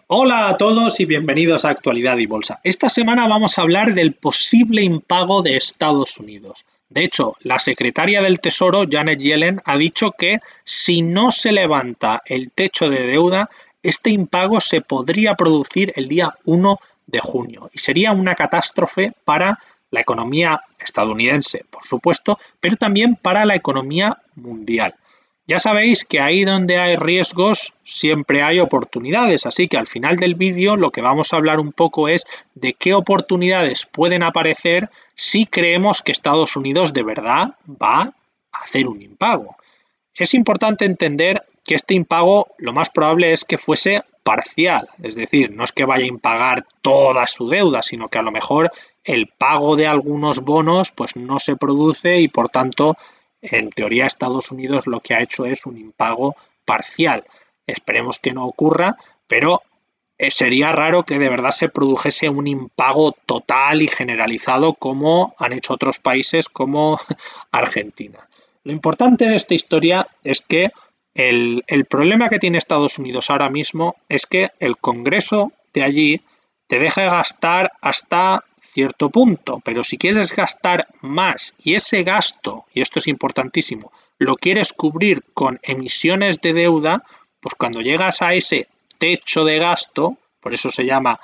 Hola a todos y bienvenidos a Actualidad y Bolsa. Esta semana vamos a hablar del posible impago de Estados Unidos. De hecho, la secretaria del Tesoro, Janet Yellen, ha dicho que si no se levanta el techo de deuda, este impago se podría producir el día 1 de junio y sería una catástrofe para la economía estadounidense, por supuesto, pero también para la economía mundial. Ya sabéis que ahí donde hay riesgos siempre hay oportunidades, así que al final del vídeo lo que vamos a hablar un poco es de qué oportunidades pueden aparecer si creemos que Estados Unidos de verdad va a hacer un impago. Es importante entender que este impago lo más probable es que fuese parcial, es decir, no es que vaya a impagar toda su deuda, sino que a lo mejor el pago de algunos bonos pues no se produce y por tanto en teoría Estados Unidos lo que ha hecho es un impago parcial. Esperemos que no ocurra, pero sería raro que de verdad se produjese un impago total y generalizado como han hecho otros países como Argentina. Lo importante de esta historia es que el problema que tiene Estados Unidos ahora mismo es que el Congreso de allí te deja gastar hasta cierto punto, pero si quieres gastar más y ese gasto, y esto es importantísimo, lo quieres cubrir con emisiones de deuda, pues cuando llegas a ese techo de gasto, por eso se llama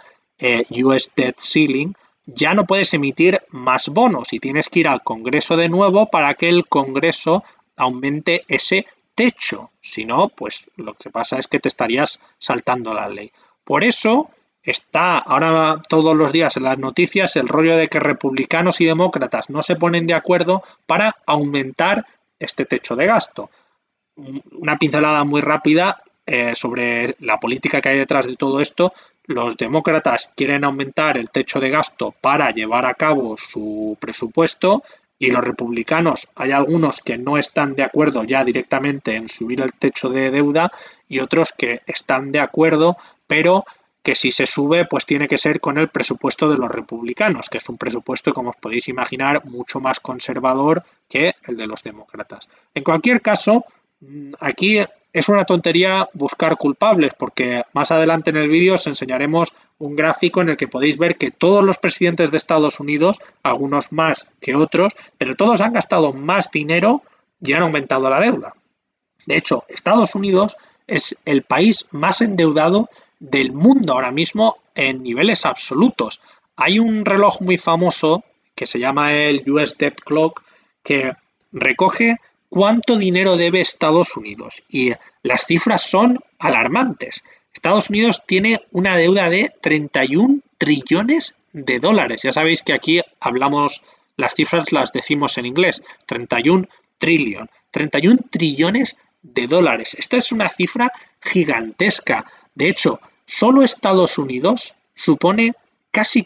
US Debt Ceiling, ya no puedes emitir más bonos y tienes que ir al Congreso de nuevo para que el Congreso aumente ese techo. Si no, pues lo que pasa es que te estarías saltando la ley. Por eso está ahora todos los días en las noticias el rollo de que republicanos y demócratas no se ponen de acuerdo para aumentar este techo de gasto. Una pincelada muy rápida sobre la política que hay detrás de todo esto. Los demócratas quieren aumentar el techo de gasto para llevar a cabo su presupuesto y los republicanos, hay algunos que no están de acuerdo ya directamente en subir el techo de deuda y otros que están de acuerdo, pero que si se sube pues tiene que ser con el presupuesto de los republicanos, que es un presupuesto, como os podéis imaginar, mucho más conservador que el de los demócratas. En cualquier caso, aquí es una tontería buscar culpables, porque más adelante en el vídeo os enseñaremos un gráfico en el que podéis ver que todos los presidentes de Estados Unidos, algunos más que otros, pero todos han gastado más dinero y han aumentado la deuda. De hecho, Estados Unidos es el país más endeudado del mundo ahora mismo en niveles absolutos. Hay un reloj muy famoso que se llama el US Debt Clock que recoge cuánto dinero debe Estados Unidos y las cifras son alarmantes. Estados Unidos tiene una deuda de 31 trillones de dólares. Ya sabéis que aquí hablamos, las cifras las decimos en inglés, 31 trillion, 31 trillones de dólares. Esta es una cifra gigantesca. De hecho, solo Estados Unidos supone casi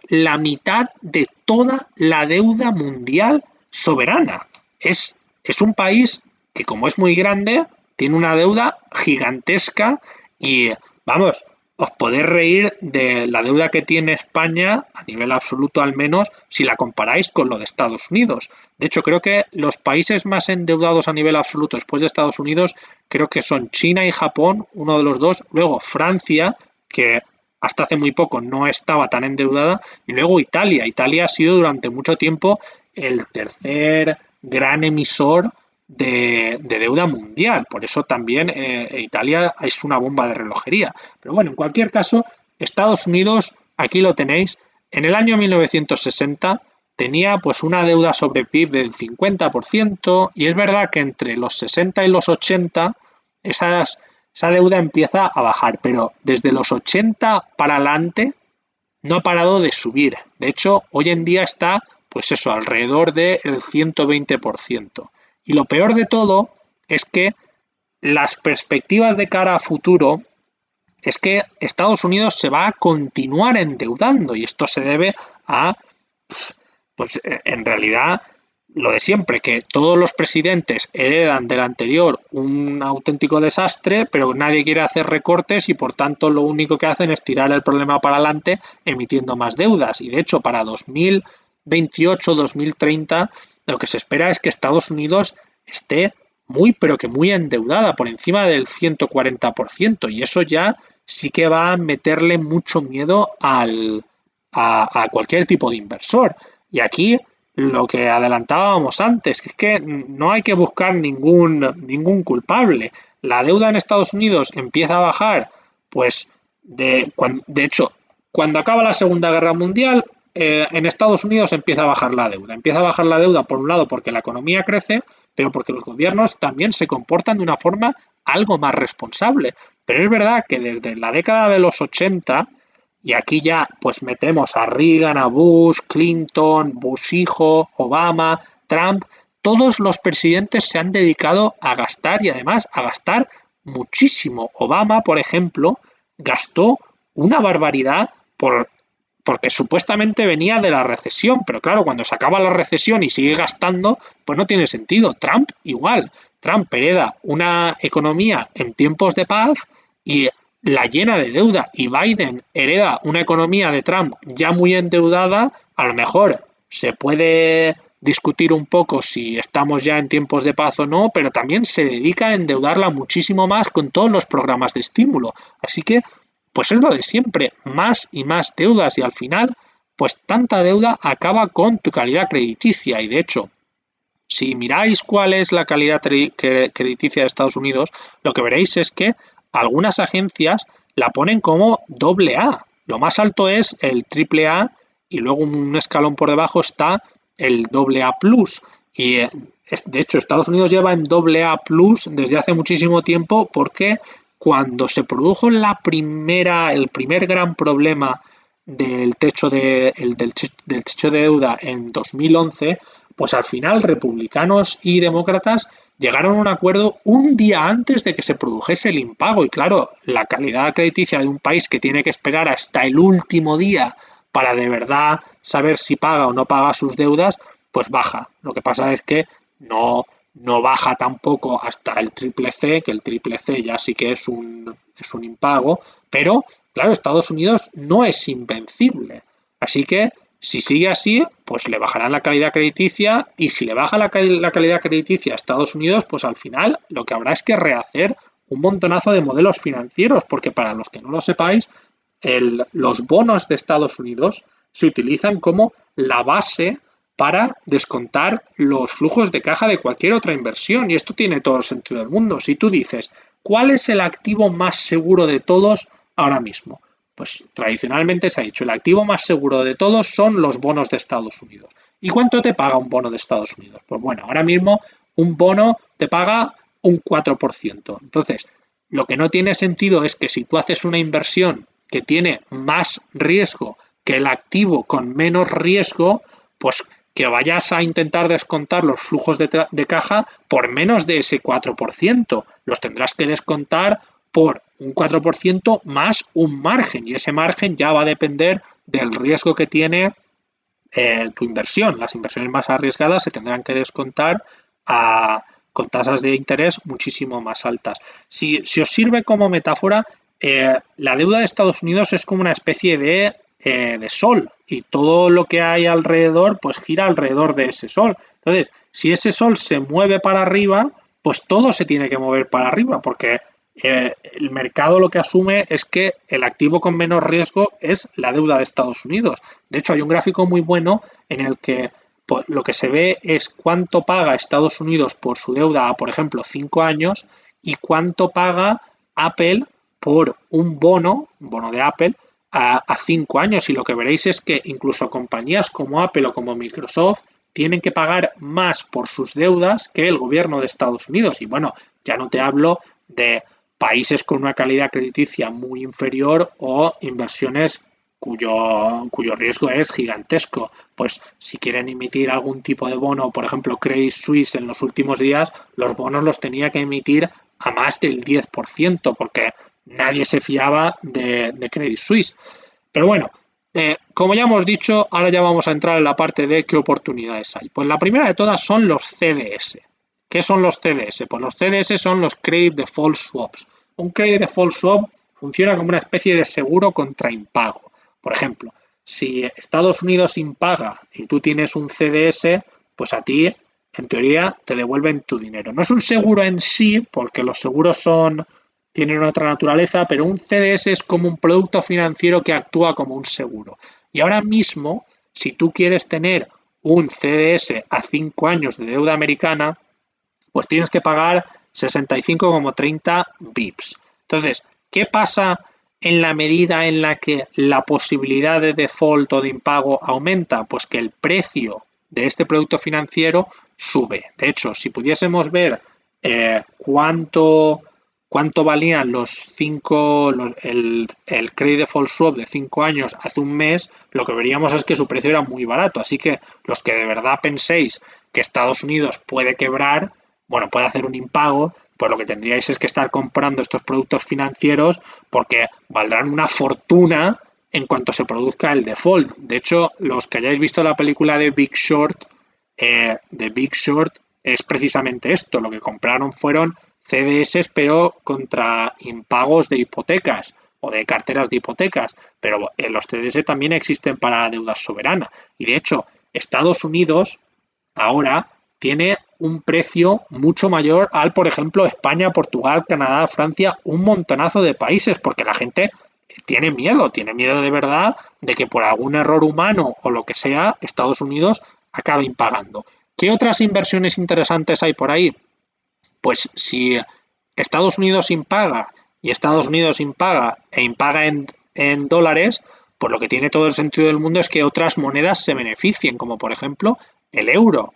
la mitad de toda la deuda mundial soberana. Es un país que, como es muy grande, tiene una deuda gigantesca y, vamos, os podéis reír de la deuda que tiene España, a nivel absoluto al menos, si la comparáis con lo de Estados Unidos. De hecho, creo que los países más endeudados a nivel absoluto después de Estados Unidos, creo que son China y Japón, uno de los dos, luego Francia, que hasta hace muy poco no estaba tan endeudada, y luego Italia. Italia ha sido durante mucho tiempo el tercer gran emisor de deuda mundial. Por eso también Italia es una bomba de relojería. Pero bueno, en cualquier caso, Estados Unidos, aquí lo tenéis, en el año 1960 tenía pues una deuda sobre PIB del 50% y es verdad que entre los 60 y los 80 esa deuda empieza a bajar, pero desde los 80 para adelante no ha parado de subir. De hecho, hoy en día está, pues eso, alrededor del 120%. Y lo peor de todo es que las perspectivas de cara a futuro es que Estados Unidos se va a continuar endeudando y esto se debe a, pues en realidad, lo de siempre, que todos los presidentes heredan del anterior un auténtico desastre, pero nadie quiere hacer recortes y por tanto lo único que hacen es tirar el problema para adelante emitiendo más deudas. Y de hecho, para 2028-2030, lo que se espera es que Estados Unidos esté muy, pero que muy endeudada, por encima del 140%, y eso ya sí que va a meterle mucho miedo a cualquier tipo de inversor. Y aquí lo que adelantábamos antes, que es que no hay que buscar ningún culpable. La deuda en Estados Unidos empieza a bajar, pues de hecho, cuando acaba la Segunda Guerra Mundial, en Estados Unidos empieza a bajar la deuda. Empieza a bajar la deuda, por un lado, porque la economía crece, pero porque los gobiernos también se comportan de una forma algo más responsable. Pero es verdad que desde la década de los 80, y aquí ya pues metemos a Reagan, a Bush, Clinton, Bush hijo, Obama, Trump, todos los presidentes se han dedicado a gastar y además a gastar muchísimo. Obama, por ejemplo, gastó una barbaridad porque supuestamente venía de la recesión, pero claro, cuando se acaba la recesión y sigue gastando, pues no tiene sentido. Trump igual. Trump hereda una economía en tiempos de paz y la llena de deuda, y Biden hereda una economía de Trump ya muy endeudada. A lo mejor se puede discutir un poco si estamos ya en tiempos de paz o no, pero también se dedica a endeudarla muchísimo más con todos los programas de estímulo. Así que pues es lo de siempre, más y más deudas, y al final, pues tanta deuda acaba con tu calidad crediticia. Y de hecho, si miráis cuál es la calidad crediticia de Estados Unidos, lo que veréis es que algunas agencias la ponen como doble A. Lo más alto es el triple A y luego un escalón por debajo está el doble A plus. Y de hecho Estados Unidos lleva en doble A plus desde hace muchísimo tiempo, porque cuando se produjo el primer gran problema del techo del techo de deuda en 2011, pues al final republicanos y demócratas llegaron a un acuerdo un día antes de que se produjese el impago. Y claro, la calidad crediticia de un país que tiene que esperar hasta el último día para de verdad saber si paga o no paga sus deudas, pues baja. Lo que pasa es que no baja tampoco hasta el triple C, que el triple C ya sí que es un impago, pero claro, Estados Unidos no es invencible. Así que si sigue así, pues le bajarán la calidad crediticia, y si le baja la calidad crediticia a Estados Unidos, pues al final lo que habrá es que rehacer un montonazo de modelos financieros, porque para los que no lo sepáis, los bonos de Estados Unidos se utilizan como la base para descontar los flujos de caja de cualquier otra inversión, y esto tiene todo el sentido del mundo. Si tú dices, ¿cuál es el activo más seguro de todos ahora mismo? Pues tradicionalmente se ha dicho, el activo más seguro de todos son los bonos de Estados Unidos. ¿Y cuánto te paga un bono de Estados Unidos? Pues bueno, ahora mismo un bono te paga un 4%. Entonces, lo que no tiene sentido es que si tú haces una inversión que tiene más riesgo que el activo con menos riesgo, pues que vayas a intentar descontar los flujos de caja por menos de ese 4%. Los tendrás que descontar por un 4% más un margen, y ese margen ya va a depender del riesgo que tiene tu inversión. Las inversiones más arriesgadas se tendrán que descontar con tasas de interés muchísimo más altas. Si os sirve como metáfora, la deuda de Estados Unidos es como una especie de sol, y todo lo que hay alrededor pues gira alrededor de ese sol. Entonces, si ese sol se mueve para arriba, pues todo se tiene que mover para arriba, porque el mercado lo que asume es que el activo con menos riesgo es la deuda de Estados Unidos. De hecho, hay un gráfico muy bueno en el que pues, lo que se ve es cuánto paga Estados Unidos por su deuda a, por ejemplo, 5 años, y cuánto paga Apple por un bono de Apple a 5 años, y lo que veréis es que incluso compañías como Apple o como Microsoft tienen que pagar más por sus deudas que el gobierno de Estados Unidos. Y bueno, ya no te hablo de países con una calidad crediticia muy inferior o inversiones cuyo riesgo es gigantesco. Pues si quieren emitir algún tipo de bono, por ejemplo Credit Suisse en los últimos días, los bonos los tenía que emitir a más del 10%, porque nadie se fiaba de Credit Suisse. Pero bueno, como ya hemos dicho, ahora ya vamos a entrar en la parte de qué oportunidades hay. Pues la primera de todas son los CDS. ¿Qué son los CDS? Pues los CDS son los Credit Default Swaps. Un Credit Default Swap funciona como una especie de seguro contra impago. Por ejemplo, si Estados Unidos impaga y tú tienes un CDS, pues a ti, en teoría, te devuelven tu dinero. No es un seguro en sí, porque los seguros son tienen otra naturaleza, pero un CDS es como un producto financiero que actúa como un seguro. Y ahora mismo, si tú quieres tener un CDS a 5 años de deuda americana, pues tienes que pagar 65,30 bips. Entonces, ¿qué pasa en la medida en la que la posibilidad de default o de impago aumenta? Pues que el precio de este producto financiero sube. De hecho, si pudiésemos ver cuánto valían el credit default swap de 5 años hace un mes, lo que veríamos es que su precio era muy barato. Así que los que de verdad penséis que Estados Unidos puede quebrar, bueno, puede hacer un impago, pues lo que tendríais es que estar comprando estos productos financieros porque valdrán una fortuna en cuanto se produzca el default. De hecho, los que hayáis visto la película de Big Short, es precisamente esto. Lo que compraron fueron CDS, pero contra impagos de hipotecas o de carteras de hipotecas. Pero los CDS también existen para deuda soberana. Y de hecho, Estados Unidos ahora tiene un precio mucho mayor al, por ejemplo, España, Portugal, Canadá, Francia, un montonazo de países, porque la gente tiene miedo de verdad de que por algún error humano o lo que sea, Estados Unidos acabe impagando. ¿Qué otras inversiones interesantes hay por ahí? Pues si Estados Unidos impaga y Estados Unidos impaga e impaga en dólares, pues lo que tiene todo el sentido del mundo es que otras monedas se beneficien, como por ejemplo el euro.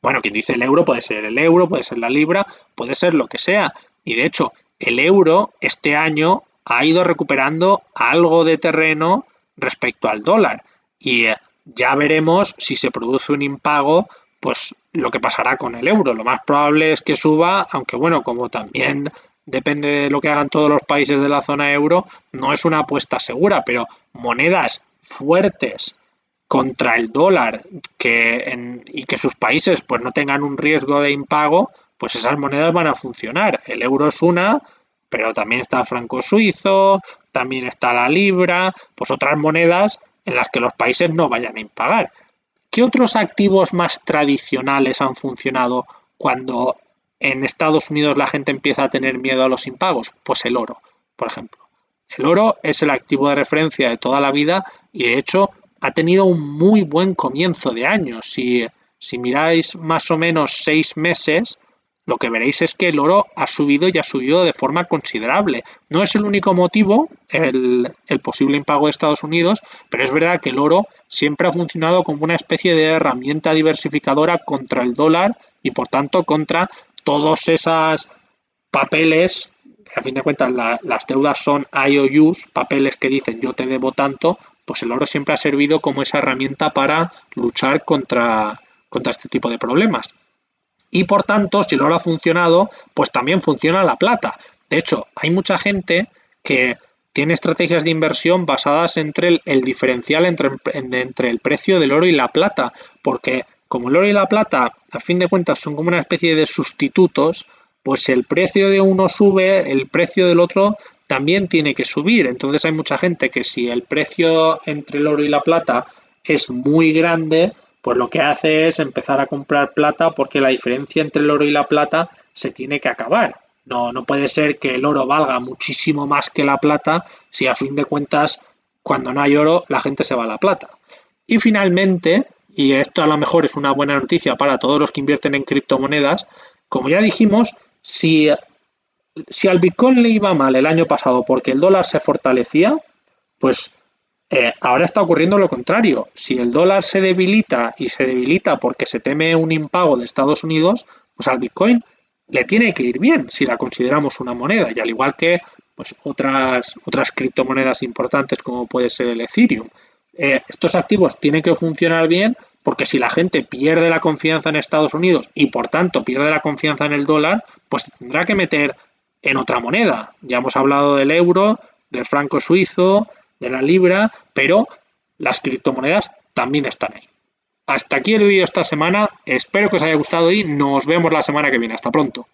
Bueno, quien dice el euro, puede ser la libra, puede ser lo que sea. Y de hecho, el euro este año ha ido recuperando algo de terreno respecto al dólar. Y ya veremos si se produce un impago, pues lo que pasará con el euro. Lo más probable es que suba, aunque bueno, como también depende de lo que hagan todos los países de la zona euro, no es una apuesta segura, pero monedas fuertes contra el dólar y que sus países pues no tengan un riesgo de impago, pues esas monedas van a funcionar. El euro es una, pero también está el franco suizo, también está la libra, pues otras monedas en las que los países no vayan a impagar. ¿Qué otros activos más tradicionales han funcionado cuando en Estados Unidos la gente empieza a tener miedo a los impagos? Pues el oro, por ejemplo. El oro es el activo de referencia de toda la vida y de hecho ha tenido un muy buen comienzo de año. Si miráis más o menos 6 meses, lo que veréis es que el oro ha subido y ha subido de forma considerable. No es el único motivo, el posible impago de Estados Unidos, pero es verdad que el oro siempre ha funcionado como una especie de herramienta diversificadora contra el dólar y por tanto contra todos esos papeles, que a fin de cuentas las deudas son IOUs, papeles que dicen yo te debo tanto, pues el oro siempre ha servido como esa herramienta para luchar contra este tipo de problemas. Y por tanto, si el oro ha funcionado, pues también funciona la plata. De hecho, hay mucha gente que tiene estrategias de inversión basadas entre el diferencial entre el precio del oro y la plata, porque como el oro y la plata, a fin de cuentas, son como una especie de sustitutos, pues el precio de uno sube, el precio del otro también tiene que subir. Entonces hay mucha gente que si el precio entre el oro y la plata es muy grande, pues lo que hace es empezar a comprar plata porque la diferencia entre el oro y la plata se tiene que acabar. No puede ser que el oro valga muchísimo más que la plata si a fin de cuentas cuando no hay oro la gente se va a la plata. Y finalmente, y esto a lo mejor es una buena noticia para todos los que invierten en criptomonedas, como ya dijimos, si al Bitcoin le iba mal el año pasado porque el dólar se fortalecía, pues ahora está ocurriendo lo contrario. Si el dólar se debilita y se debilita porque se teme un impago de Estados Unidos, pues al Bitcoin le tiene que ir bien si la consideramos una moneda. Y al igual que pues, otras criptomonedas importantes como puede ser el Ethereum. Estos activos tienen que funcionar bien porque si la gente pierde la confianza en Estados Unidos y por tanto pierde la confianza en el dólar, pues tendrá que meter en otra moneda. Ya hemos hablado del euro, del franco suizo, de la libra, pero las criptomonedas también están ahí. Hasta aquí el vídeo esta semana, espero que os haya gustado y nos vemos la semana que viene. Hasta pronto.